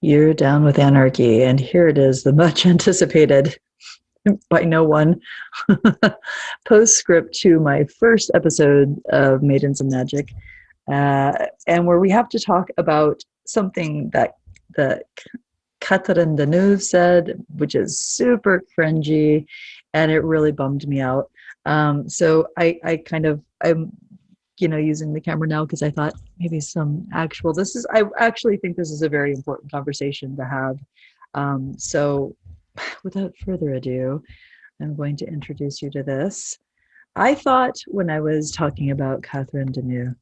You're down with anarchy, and here it is, the much anticipated by no one postscript to my first episode of Maidens and Magic, and where we have to talk about something that the Catherine Deneuve said, which is super cringy, and it really bummed me out. I'm using the camera now because I thought maybe I actually think this is a very important conversation to have. So without further ado, I'm going to introduce you to this. I thought when I was talking about Catherine Deneuve,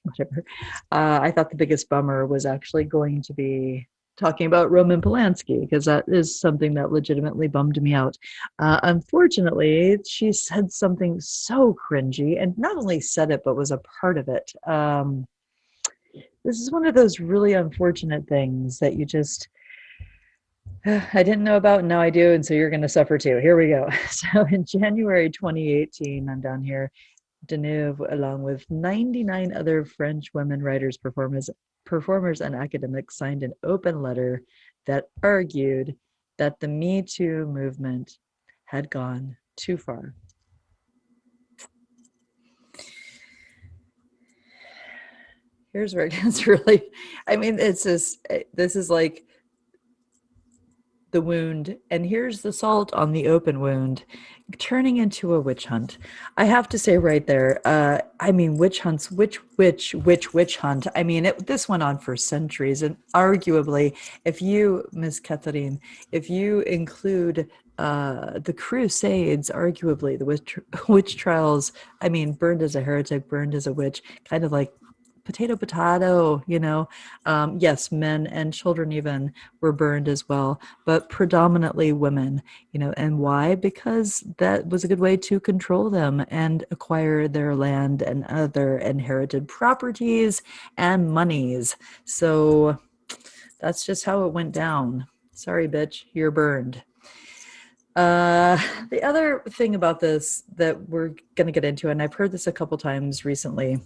whatever, I thought the biggest bummer was actually going to be talking about Roman Polanski, because that is something that legitimately bummed me out. Unfortunately, she said something so cringy, and not only said it, but was a part of it. This is one of those really unfortunate things that you just I didn't know about, and now I do, and so you're going to suffer too. Here we go. So in January 2018, I'm down here, Deneuve, along with 99 other French women writers, performers, and academics, signed an open letter that argued that the Me Too movement had gone too far. Here's where it gets really, this is like the wound, and here's the salt on the open wound, turning into a witch hunt. I have to say right there, witch hunts, witch hunt. This went on for centuries, and arguably, if you, Miss Catherine, if you include the Crusades, arguably the witch trials, burned as a heretic, burned as a witch, kind of like potato, yes, men and children even were burned as well, but predominantly women, and why? Because that was a good way to control them and acquire their land and other inherited properties and monies. So that's just how it went down. Sorry, bitch, you're burned. The other thing about this that we're going to get into, and I've heard this a couple times recently,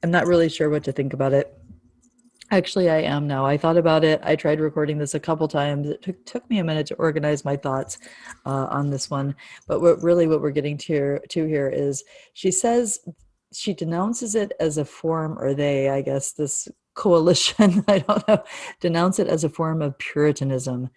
I'm not really sure what to think about it. Actually, I am now. I thought about it. I tried recording this a couple times. It took me a minute to organize my thoughts on this one. But what we're getting to here is she says she denounces it as a form, or they, I guess, this coalition, I don't know, denounce it as a form of Puritanism.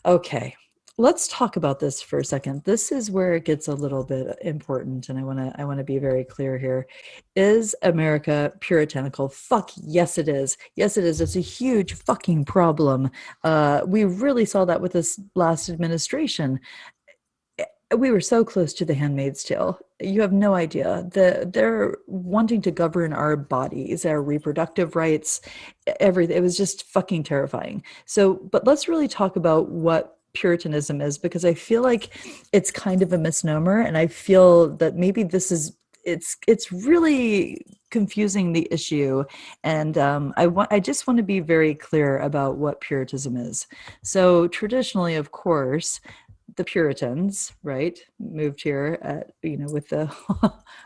Okay, let's talk about this for a second. This is where it gets a little bit important, and I want to be very clear here. Is America puritanical? Fuck yes, it is. Yes, it is. It's a huge fucking problem. We really saw that with this last administration. We were so close to the Handmaid's Tale. You have no idea. They're wanting to govern our bodies, our reproductive rights, everything. It was just fucking terrifying. So, but let's really talk about what Puritanism is, because I feel like it's kind of a misnomer, and I feel that maybe it's really confusing the issue, and I just want to be very clear about what Puritanism is. So traditionally, of course, the Puritans, right, moved here at, with the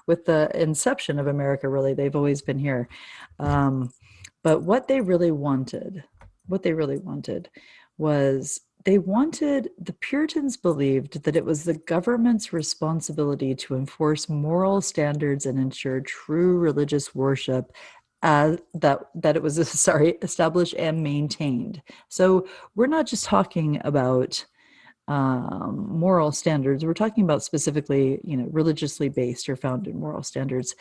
with the inception of America. Really, they've always been here, but what they really wanted was, the Puritans believed that it was the government's responsibility to enforce moral standards and ensure true religious worship, that it was established and maintained. So we're not just talking about moral standards. We're talking about specifically, religiously based or founded moral standards.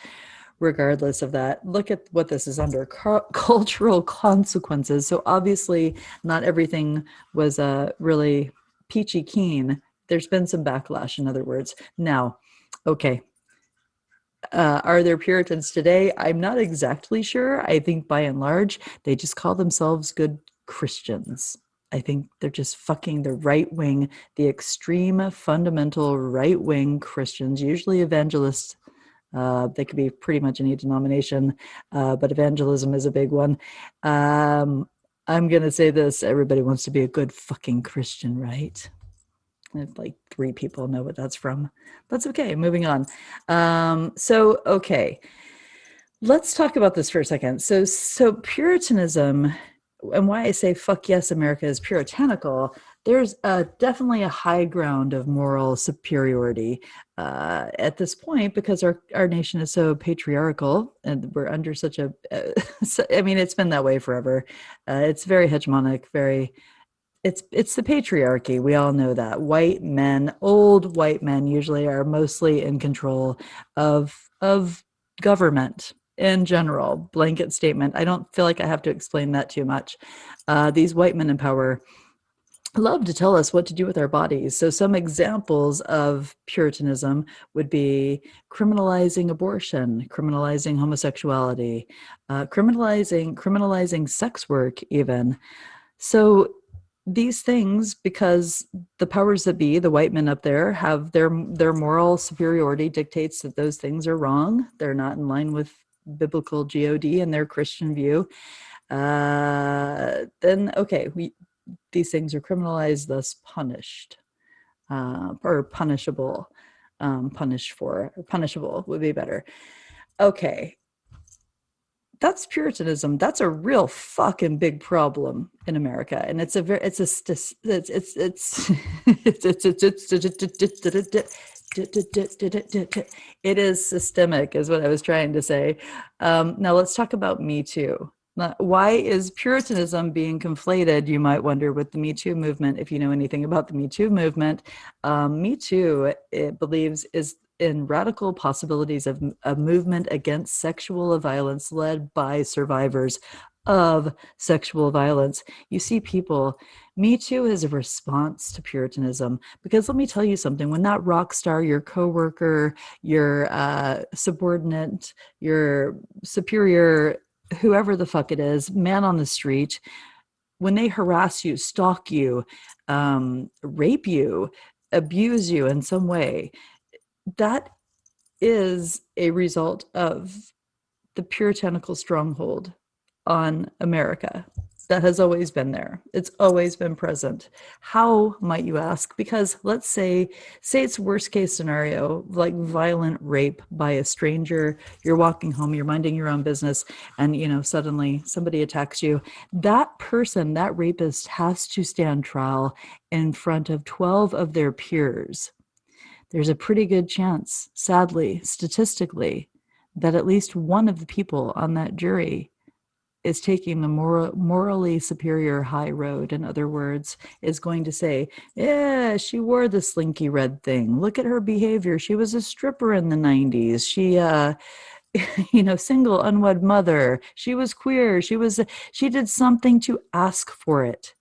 Regardless of that, look at what this is under: cultural consequences. So obviously, not everything was really peachy keen. There's been some backlash, in other words. Now, okay, are there Puritans today? I'm not exactly sure. I think by and large, they just call themselves good Christians. I think they're just fucking the right wing, the extreme fundamental right wing Christians, usually evangelists. They could be pretty much any denomination, but evangelism is a big one. I'm going to say this: everybody wants to be a good fucking Christian, right? Like 3 people know what that's from. That's okay. Moving on. Okay. Let's talk about this for a second. So Puritanism, and why I say fuck yes, America is puritanical. There's definitely a high ground of moral superiority at this point because our nation is so patriarchal and we're under such a. I mean, it's been that way forever. It's very hegemonic, very it's the patriarchy. We all know that. White men, old white men usually are mostly in control of government in general. Blanket statement. I don't feel like I have to explain that too much. These white men in power love to tell us what to do with our bodies. So some examples of Puritanism would be criminalizing abortion, criminalizing homosexuality, criminalizing sex work, even. So these things, because the powers that be, the white men up there, have their moral superiority dictates that those things are wrong. They're not in line with biblical God and their Christian view. Then okay, these things are criminalized, thus punished, or punishable. Punished for, or punishable would be better. Okay, that's Puritanism. That's a real fucking big problem in America, and it's a very it is systemic, is what I was trying to say. Now let's talk about Me Too. Why is Puritanism being conflated, you might wonder, with the Me Too movement? If you know anything about the Me Too movement, Me Too, it believes, is in radical possibilities of a movement against sexual violence led by survivors of sexual violence. You see people, Me Too is a response to Puritanism, because let me tell you something, when that rock star, your coworker, your subordinate, your superior, whoever the fuck it is, man on the street, when they harass you, stalk you, rape you, abuse you in some way, that is a result of the puritanical stronghold on America that has always been there. It's always been present. How, might you ask? Because let's say it's worst case scenario, like violent rape by a stranger. You're walking home, you're minding your own business, and suddenly somebody attacks you. That person, that rapist, has to stand trial in front of 12 of their peers. There's a pretty good chance, sadly, statistically, that at least one of the people on that jury is taking the morally superior high road. In other words, is going to say, yeah, she wore the slinky red thing. Look at her behavior. She was a stripper in the 90s. She, single unwed mother. She was queer. She did something to ask for it.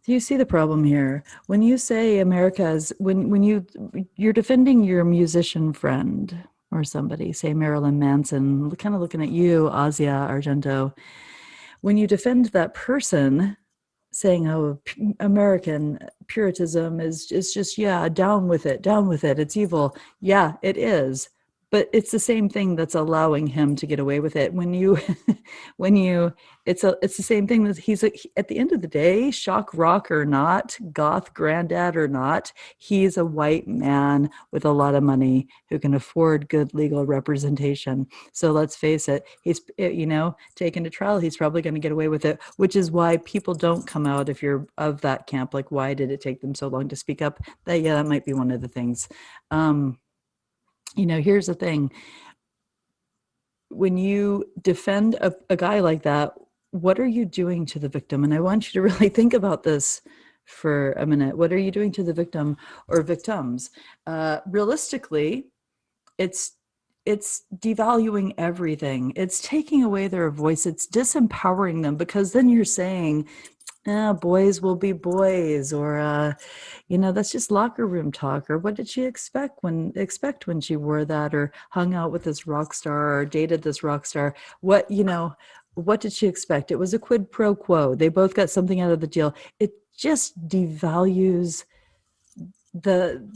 Do you see the problem here? When you say America's, you're defending your musician friend or somebody, say Marilyn Manson, kind of looking at you, Asia Argento. When you defend that person, saying, "Oh, American Puritanism is just, yeah, down with it. It's evil." Yeah, it is, but it's the same thing that's allowing him to get away with it. When you, when you, it's the same thing that at the end of the day, shock rock or not, goth granddad or not, he's a white man with a lot of money who can afford good legal representation. So let's face it, he's, taken to trial, he's probably going to get away with it, which is why people don't come out if you're of that camp. Like, why did it take them so long to speak up? That might be one of the things. Here's the thing. When you defend a guy like that, what are you doing to the victim? And I want you to really think about this for a minute. What are you doing to the victim or victims? Realistically, it's devaluing everything. It's taking away their voice. It's disempowering them, because then you're saying, boys will be boys, or that's just locker room talk, or what did she expect when she wore that, or hung out with this rock star, or dated this rock star? What did she expect? It was a quid pro quo. They both got something out of the deal. It just devalues the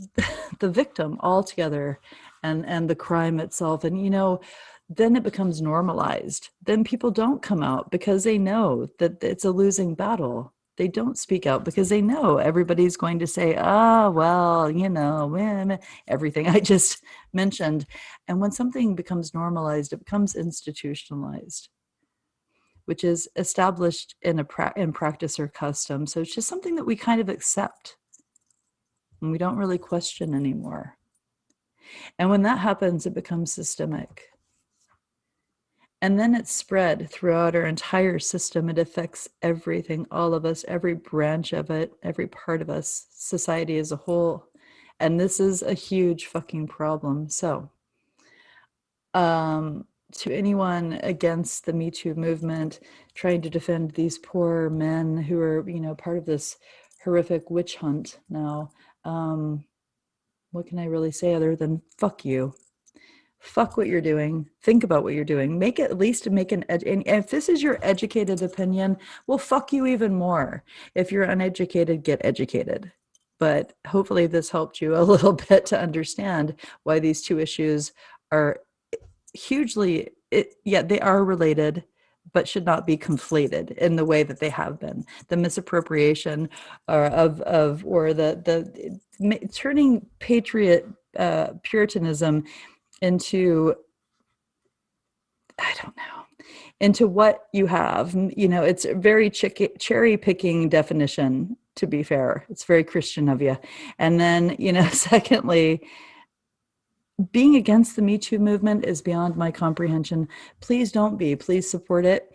the victim altogether, and the crime itself. And then it becomes normalized. Then people don't come out because they know that it's a losing battle. They don't speak out because they know everybody's going to say, ah, well, you know, everything I just mentioned. And when something becomes normalized, it becomes institutionalized, which is established in in practice or custom. So it's just something that we kind of accept and we don't really question anymore. And when that happens, it becomes systemic. And then it's spread throughout our entire system. It affects everything, all of us, every branch of it, every part of us, society as a whole. And this is a huge fucking problem. So, to anyone against the Me Too movement, trying to defend these poor men who are, you know, part of this horrific witch hunt now, what can I really say other than fuck you? Fuck what you're doing. Think about what you're doing. Make it, at least make an and if this is your educated opinion, well, fuck you even more. If you're uneducated, get educated. But hopefully this helped you a little bit to understand why these two issues are hugely, yeah, they are related, but should not be conflated in the way that they have been. The misappropriation or the turning Puritanism into, I don't know, into what you have. You know, it's a very cherry picking definition, to be fair. It's very Christian of you. And then, you know, secondly, being against the Me Too movement is beyond my comprehension. Please don't be. Please support it.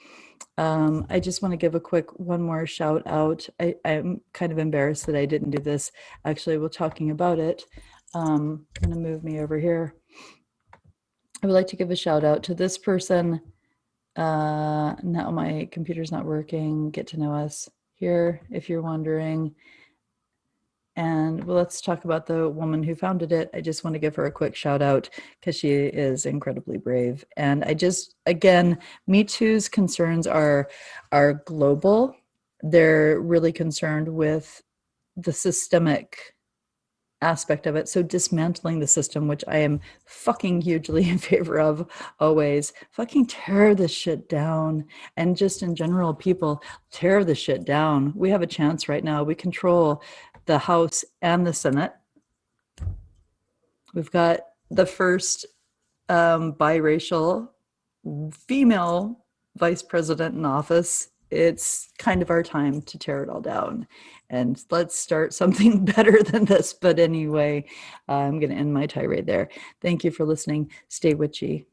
I just want to give a quick one more shout out. I'm kind of embarrassed that I didn't do this. Actually, while talking about it, I'm going to move me over here. I would like to give a shout out to this person. Now my computer's not working. Get to know us here if you're wondering. And well, let's talk about the woman who founded it. I just want to give her a quick shout out because she is incredibly brave. And I just, again, Me Too's concerns are global. They're really concerned with the systemic aspect of it. So dismantling the system, which I am fucking hugely in favor of always. Fucking tear this shit down. And just in general, people tear the shit down. We have a chance right now. We control the House and the Senate. We've got the first biracial female vice president in office. It's kind of our time to tear it all down and let's start something better than this. But anyway, I'm going to end my tirade there. Thank you for listening. Stay witchy.